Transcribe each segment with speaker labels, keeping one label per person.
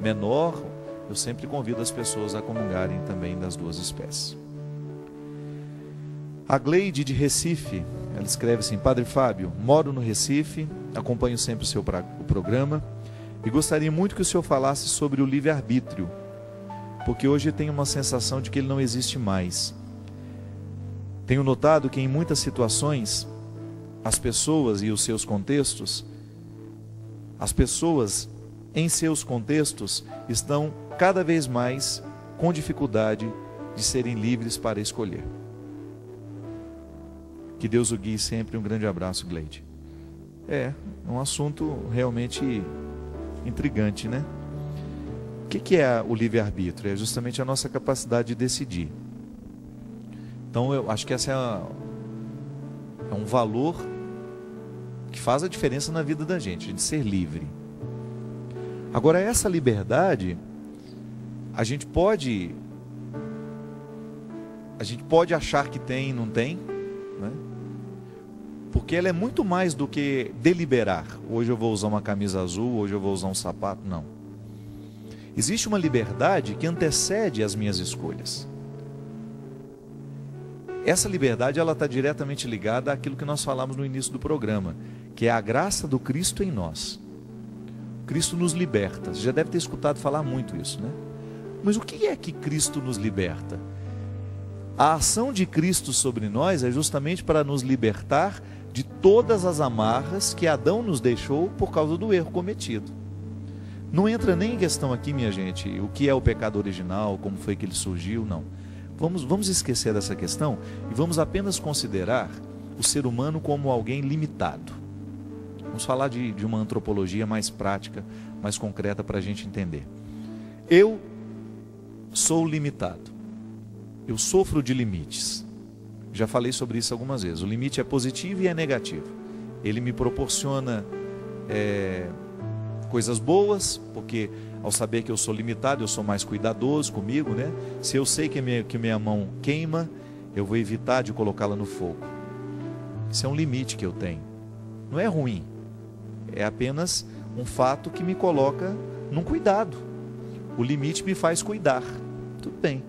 Speaker 1: menor, eu sempre convido as pessoas a comungarem também das duas espécies. A Gleide de Recife, ela escreve assim: Padre Fábio, moro no Recife, acompanho sempre o programa e gostaria muito que o senhor falasse sobre o livre-arbítrio, porque hoje tenho uma sensação de que ele não existe mais. Tenho notado que em muitas situações, as pessoas e os seus contextos, as pessoas em seus contextos estão cada vez mais com dificuldade de serem livres para escolher. Que Deus o guie sempre. Um grande abraço, Gleide. É um assunto realmente intrigante, né? O que é o livre-arbítrio? É justamente a nossa capacidade de decidir. Então eu acho que essa é um valor que faz a diferença na vida da gente, de ser livre. Agora, essa liberdade, a gente pode achar que tem e não tem, né? Porque ela é muito mais do que deliberar. Hoje eu vou usar uma camisa azul, hoje eu vou usar um sapato. Não. Existe uma liberdade que antecede as minhas escolhas. Essa liberdade, ela está diretamente ligada àquilo que nós falamos no início do programa, que é a graça do Cristo em nós. Cristo nos liberta. Você já deve ter escutado falar muito isso, né? Mas o que é que Cristo nos liberta? A ação de Cristo sobre nós é justamente para nos libertar de todas as amarras que Adão nos deixou por causa do erro cometido. Não entra nem em questão aqui, minha gente, o que é o pecado original, como foi que ele surgiu, não. Vamos esquecer dessa questão e vamos apenas considerar o ser humano como alguém limitado. Vamos falar de uma antropologia mais prática, mais concreta para a gente entender. Eu sou limitado. Eu sofro de limites. Já falei sobre isso algumas vezes. O limite é positivo e é negativo. Ele me proporciona coisas boas, porque ao saber que eu sou limitado, eu sou mais cuidadoso comigo, né? Se eu sei que minha mão queima, eu vou evitar de colocá-la no fogo. Isso é um limite que eu tenho. Não é ruim. É apenas um fato que me coloca num cuidado. O limite me faz cuidar. Tudo bem.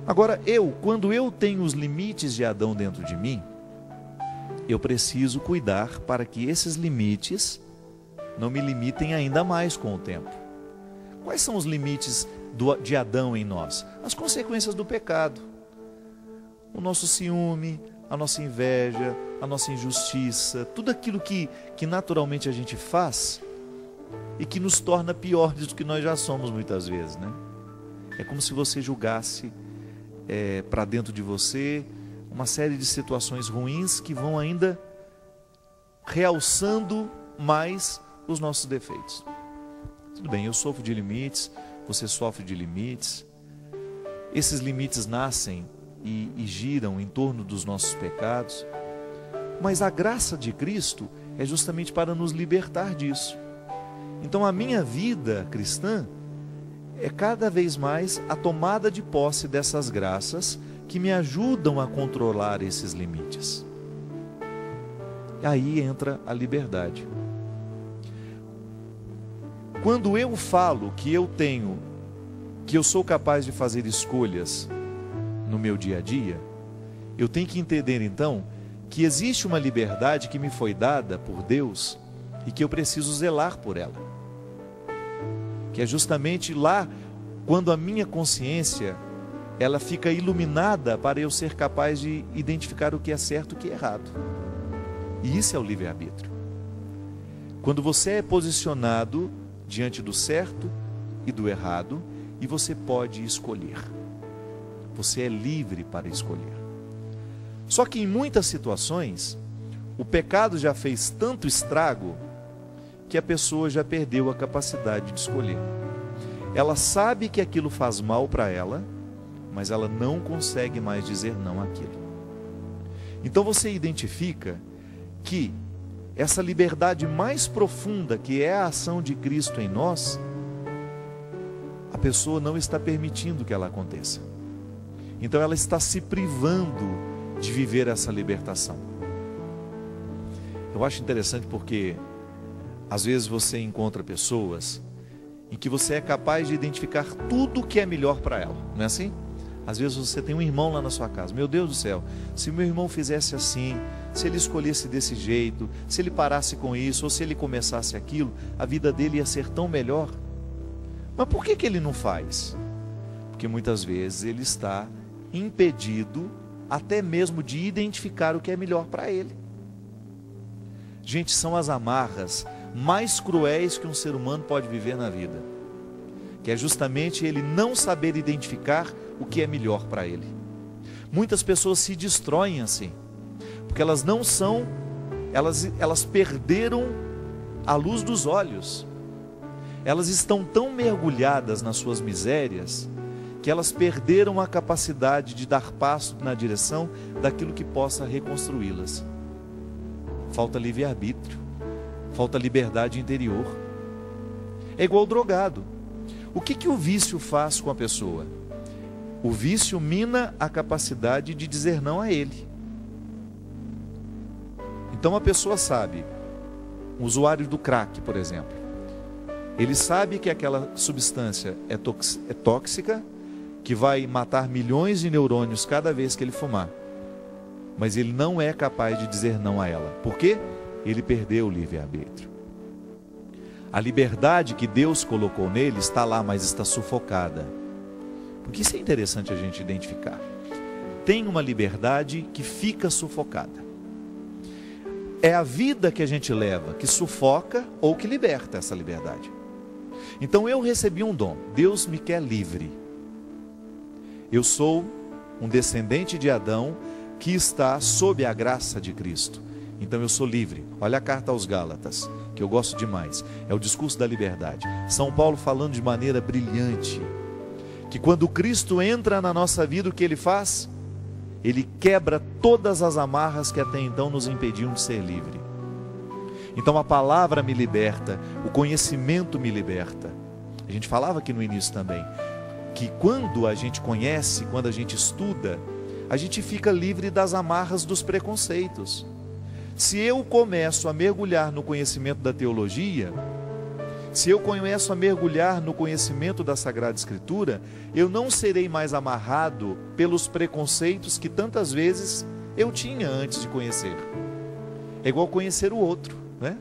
Speaker 1: Agora, quando eu tenho os limites de Adão dentro de mim, eu preciso cuidar para que esses limites não me limitem ainda mais com o tempo. Quais são os limites de Adão em nós? As consequências do pecado. O nosso ciúme, a nossa inveja, a nossa injustiça, tudo aquilo que naturalmente a gente faz e que nos torna piores do que nós já somos muitas vezes, né? É como se você julgasse para dentro de você uma série de situações ruins que vão ainda realçando mais os nossos defeitos. Tudo bem, eu sofro de limites, você sofre de limites. Esses limites nascem e giram em torno dos nossos pecados. Mas a graça de Cristo é justamente para nos libertar disso. Então a minha vida cristã é cada vez mais a tomada de posse dessas graças que me ajudam a controlar esses limites. E aí entra a liberdade. Quando eu falo que eu sou capaz de fazer escolhas no meu dia a dia, eu tenho que entender então que existe uma liberdade que me foi dada por Deus e que eu preciso zelar por ela. Que é justamente lá quando a minha consciência ela fica iluminada para eu ser capaz de identificar o que é certo e o que é errado. E isso é o livre-arbítrio. Quando você é posicionado diante do certo e do errado, e você pode escolher. Você é livre para escolher. Só que em muitas situações, o pecado já fez tanto estrago que a pessoa já perdeu a capacidade de escolher. Ela sabe que aquilo faz mal para ela, mas ela não consegue mais dizer não àquilo. Então você identifica que essa liberdade mais profunda, que é a ação de Cristo em nós, a pessoa não está permitindo que ela aconteça. Então ela está se privando de viver essa libertação. Eu acho interessante porque às vezes você encontra pessoas em que você é capaz de identificar tudo o que é melhor para ela, não é assim? Às vezes você tem um irmão lá na sua casa, meu Deus do céu, se meu irmão fizesse assim, se ele escolhesse desse jeito, se ele parasse com isso, ou se ele começasse aquilo, a vida dele ia ser tão melhor. Mas por que ele não faz? Porque muitas vezes ele está impedido até mesmo de identificar o que é melhor para ele. Gente, são as amarras mais cruéis que um ser humano pode viver na vida, que é justamente ele não saber identificar o que é melhor para ele. Muitas pessoas se destroem assim, porque elas não são, elas perderam a luz dos olhos. Elas estão tão mergulhadas nas suas misérias, que elas perderam a capacidade de dar passo na direção daquilo que possa reconstruí-las. Falta livre-arbítrio, falta liberdade interior. É igual ao drogado. O que o vício faz com a pessoa? O vício mina a capacidade de dizer não a ele. Então a pessoa sabe, um usuário do crack, por exemplo, ele sabe que aquela substância é tóxica, que vai matar milhões de neurônios cada vez que ele fumar. Mas ele não é capaz de dizer não a ela. Por quê? Ele perdeu o livre-arbítrio. A liberdade que Deus colocou nele está lá, mas está sufocada. Porque isso é interessante a gente identificar. Tem uma liberdade que fica sufocada. É a vida que a gente leva que sufoca ou que liberta essa liberdade. Então eu recebi um dom. Deus me quer livre. Eu sou um descendente de Adão que está sob a graça de Cristo. Então eu sou livre. Olha a carta aos Gálatas, que eu gosto demais. É o discurso da liberdade. São Paulo falando de maneira brilhante, que quando Cristo entra na nossa vida, o que ele faz? Ele quebra todas as amarras que até então nos impediam de ser livre. Então a palavra me liberta, o conhecimento me liberta. A gente falava aqui no início também, que quando a gente conhece, quando a gente estuda, a gente fica livre das amarras dos preconceitos. Se eu começo a mergulhar no conhecimento da teologia, se eu começo a mergulhar no conhecimento da Sagrada Escritura, eu não serei mais amarrado pelos preconceitos que tantas vezes eu tinha antes de conhecer. É igual conhecer o outro, né?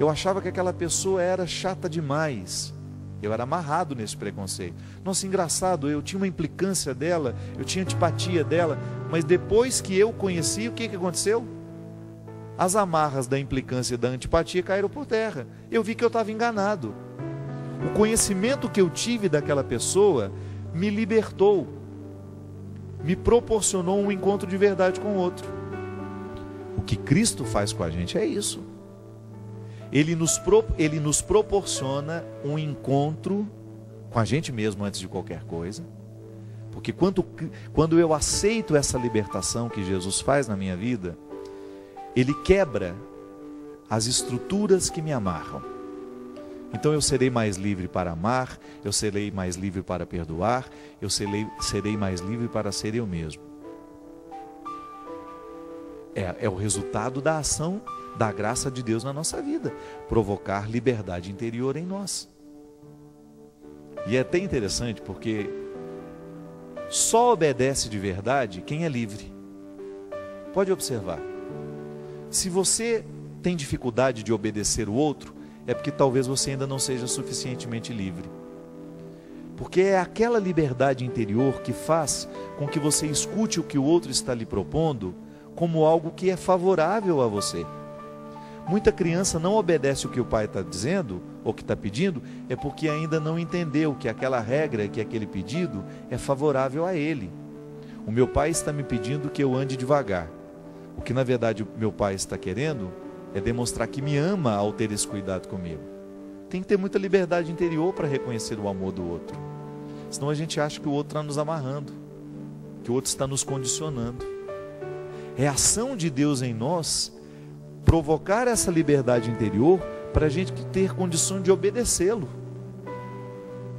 Speaker 1: Eu achava que aquela pessoa era chata demais. Eu era amarrado nesse preconceito. Nossa, engraçado, eu tinha uma implicância dela, eu tinha antipatia dela, mas depois que eu conheci, o que aconteceu? As amarras da implicância e da antipatia caíram por terra. Eu vi que eu estava enganado. O conhecimento que eu tive daquela pessoa me libertou, me proporcionou um encontro de verdade com o outro. O que Cristo faz com a gente é isso. Ele nos proporciona um encontro com a gente mesmo antes de qualquer coisa. Porque quando eu aceito essa libertação que Jesus faz na minha vida, Ele quebra as estruturas que me amarram. Então eu serei mais livre para amar, eu serei mais livre para perdoar, eu serei mais livre para ser eu mesmo. É o resultado da ação da graça de Deus na nossa vida, provocar liberdade interior em nós. E é até interessante porque só obedece de verdade quem é livre. Pode observar. Se você tem dificuldade de obedecer o outro, é porque talvez você ainda não seja suficientemente livre. Porque é aquela liberdade interior que faz com que você escute o que o outro está lhe propondo como algo que é favorável a você. Muita criança não obedece o que o pai está dizendo, ou que está pedindo, é porque ainda não entendeu que aquela regra, que aquele pedido é favorável a ele. O meu pai está me pedindo que eu ande devagar. O que na verdade o meu pai está querendo é demonstrar que me ama ao ter esse cuidado comigo. Tem que ter muita liberdade interior para reconhecer o amor do outro. Senão a gente acha que o outro está nos amarrando, que o outro está nos condicionando. É a ação de Deus em nós provocar essa liberdade interior para a gente ter condição de obedecê-lo.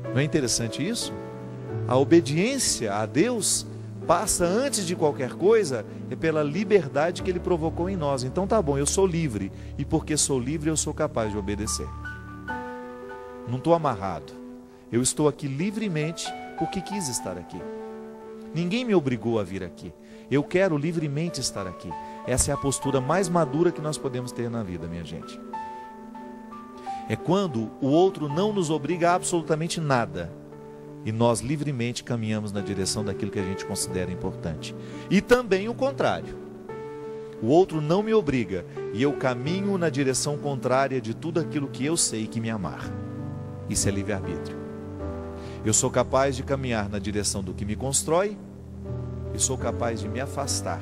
Speaker 1: Não é interessante isso? A obediência a Deus passa antes de qualquer coisa pela liberdade que Ele provocou em nós. Então tá bom, eu sou livre, e porque sou livre eu sou capaz de obedecer. não estou amarrado. Eu estou aqui livremente porque quis estar aqui. Ninguém me obrigou a vir aqui. Eu quero livremente estar aqui. Essa é a postura mais madura que nós podemos ter na vida, minha gente. É quando o outro não nos obriga a absolutamente nada e nós livremente caminhamos na direção daquilo que a gente considera importante. E também o contrário. O outro não me obriga e eu caminho na direção contrária de tudo aquilo que eu sei que me amarra. Isso é livre-arbítrio. Eu sou capaz de caminhar na direção do que me constrói e sou capaz de me afastar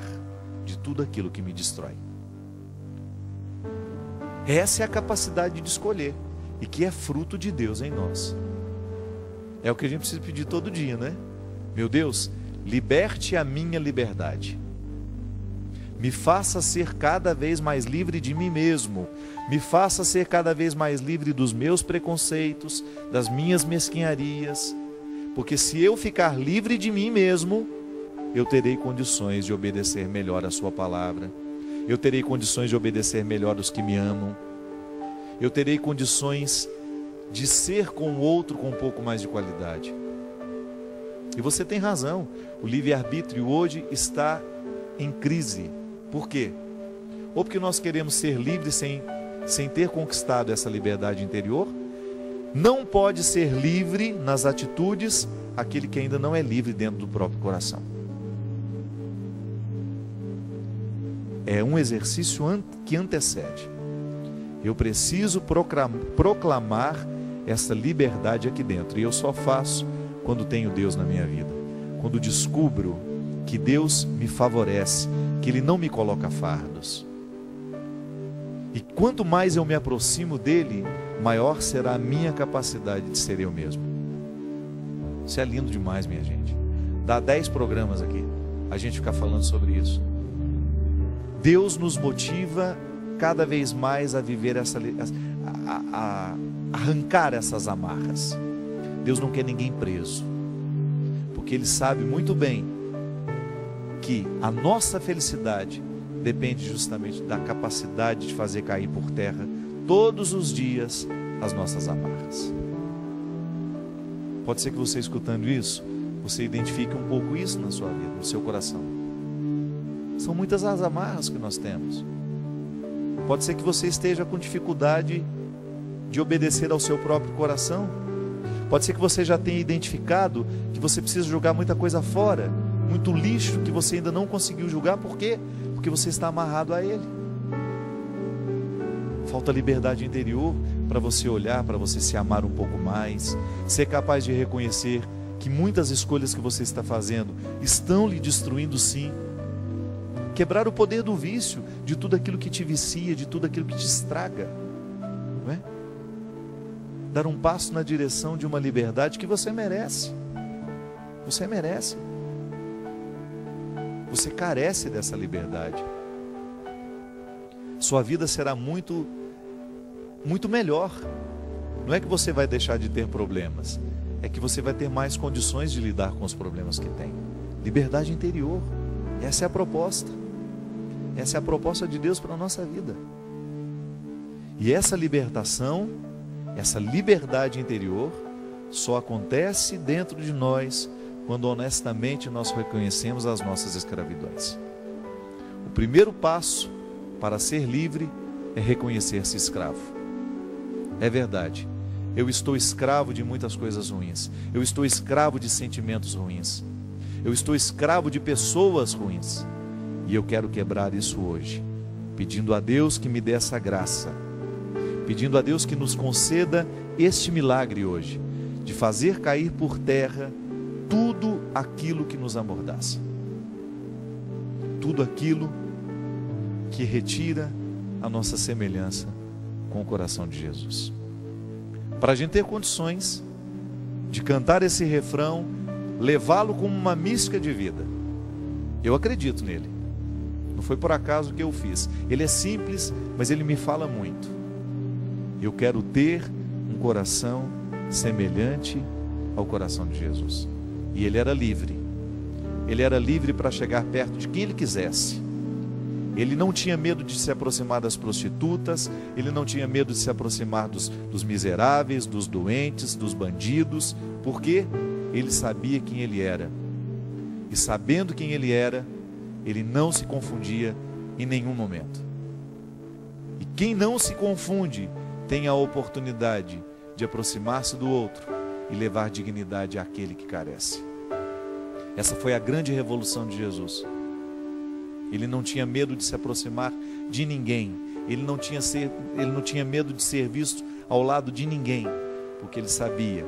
Speaker 1: de tudo aquilo que me destrói. Essa é a capacidade de escolher e que é fruto de Deus em nós. É o que a gente precisa pedir todo dia, né? Meu Deus, liberte a minha liberdade. Me faça ser cada vez mais livre de mim mesmo. Me faça ser cada vez mais livre dos meus preconceitos, das minhas mesquinharias. Porque se eu ficar livre de mim mesmo, eu terei condições de obedecer melhor a sua palavra. Eu terei condições de obedecer melhor os que me amam. Eu terei condições de ser com o outro com um pouco mais de qualidade. E você tem razão, o livre-arbítrio hoje está em crise. Por quê? Ou porque nós queremos ser livres sem ter conquistado essa liberdade interior. Não pode ser livre nas atitudes aquele que ainda não é livre dentro do próprio coração. É um exercício que antecede. Eu preciso proclamar essa liberdade aqui dentro. E eu só faço quando tenho Deus na minha vida. Quando descubro que Deus me favorece, que Ele não me coloca fardos. E quanto mais eu me aproximo dEle, maior será a minha capacidade de ser eu mesmo. Isso é lindo demais, minha gente. Dá 10 programas aqui, a gente ficar falando sobre isso. Deus nos motiva cada vez mais a viver a arrancar essas amarras. Deus não quer ninguém preso, porque Ele sabe muito bem que a nossa felicidade depende justamente da capacidade de fazer cair por terra todos os dias as nossas amarras. Pode ser que você, escutando isso, você identifique um pouco isso na sua vida, no seu coração. São muitas as amarras que nós temos. Pode ser que você esteja com dificuldade de obedecer ao seu próprio coração. Pode ser que você já tenha identificado que você precisa jogar muita coisa fora, muito lixo que você ainda não conseguiu julgar. Por quê? Porque você está amarrado a ele. Falta liberdade interior para você olhar, para você se amar um pouco mais, ser capaz de reconhecer que muitas escolhas que você está fazendo estão lhe destruindo, sim. Quebrar o poder do vício, de tudo aquilo que te vicia, de tudo aquilo que te estraga, não é? Dar um passo na direção de uma liberdade que você merece. Você merece. Você carece dessa liberdade. Sua vida será muito melhor. Não é que você vai deixar de ter problemas, é que você vai ter mais condições de lidar com os problemas que tem. Liberdade interior. Essa é a proposta. Essa é a proposta de Deus para a nossa vida. E essa libertação, essa liberdade interior, só acontece dentro de nós quando honestamente nós reconhecemos as nossas escravidões. O primeiro passo para ser livre é reconhecer-se escravo. É verdade, eu estou escravo de muitas coisas ruins. Eu estou escravo de sentimentos ruins. Eu estou escravo de pessoas ruins. E eu quero quebrar isso hoje, pedindo a Deus que me dê essa graça, pedindo a Deus que nos conceda este milagre hoje, de fazer cair por terra tudo aquilo que nos amordaça, tudo aquilo que retira a nossa semelhança com o coração de Jesus. Para a gente ter condições de cantar esse refrão, levá-lo como uma mística de vida. Eu acredito nele. Não foi por acaso que eu fiz. Ele é simples, mas ele me fala muito. Eu quero ter um coração semelhante ao coração de Jesus. E ele era livre. Ele era livre para chegar perto de quem ele quisesse. Ele não tinha medo de se aproximar das prostitutas, ele não tinha medo de se aproximar dos miseráveis, dos doentes, dos bandidos, porque ele sabia quem ele era. E sabendo quem ele era, ele não se confundia em nenhum momento. E quem não se confunde tem a oportunidade de aproximar-se do outro e levar dignidade àquele que carece. Essa foi a grande revolução de Jesus. Ele não tinha medo de se aproximar de ninguém. Ele não tinha medo de ser visto ao lado de ninguém, porque ele sabia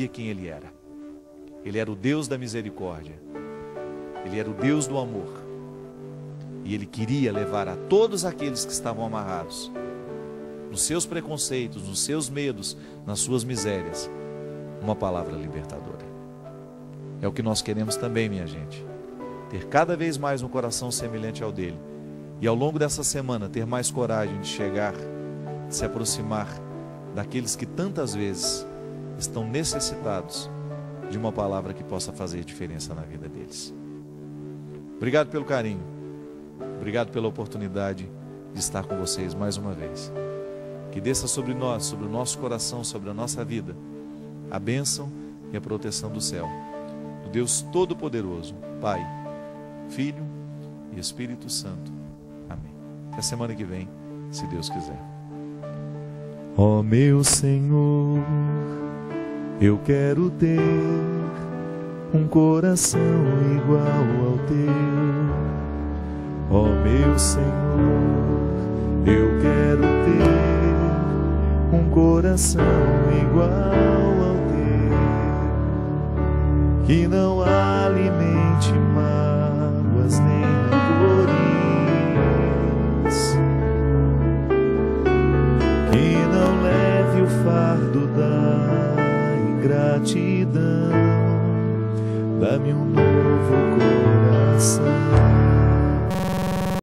Speaker 1: quem ele era. Ele era o Deus da misericórdia. Ele era o Deus do amor. E ele queria levar a todos aqueles que estavam amarrados nos seus preconceitos, nos seus medos, nas suas misérias, uma palavra libertadora. É o que nós queremos também, minha gente. Ter cada vez mais um coração semelhante ao dele. E ao longo dessa semana ter mais coragem de chegar, de se aproximar daqueles que tantas vezes estão necessitados de uma palavra que possa fazer diferença na vida deles. Obrigado pelo carinho. Obrigado pela oportunidade de estar com vocês mais uma vez. Que desça sobre nós, sobre o nosso coração, sobre a nossa vida, a bênção e a proteção do céu, do Deus Todo-Poderoso, Pai, Filho e Espírito Santo. Amém. Até semana que vem, se Deus quiser. Ó meu Senhor, eu quero ter um coração igual ao teu. Ó meu Senhor, eu quero ter um coração igual ao teu, que não alimente mágoas nem rancores, que não leve o fardo da ingratidão. Dá-me um novo coração.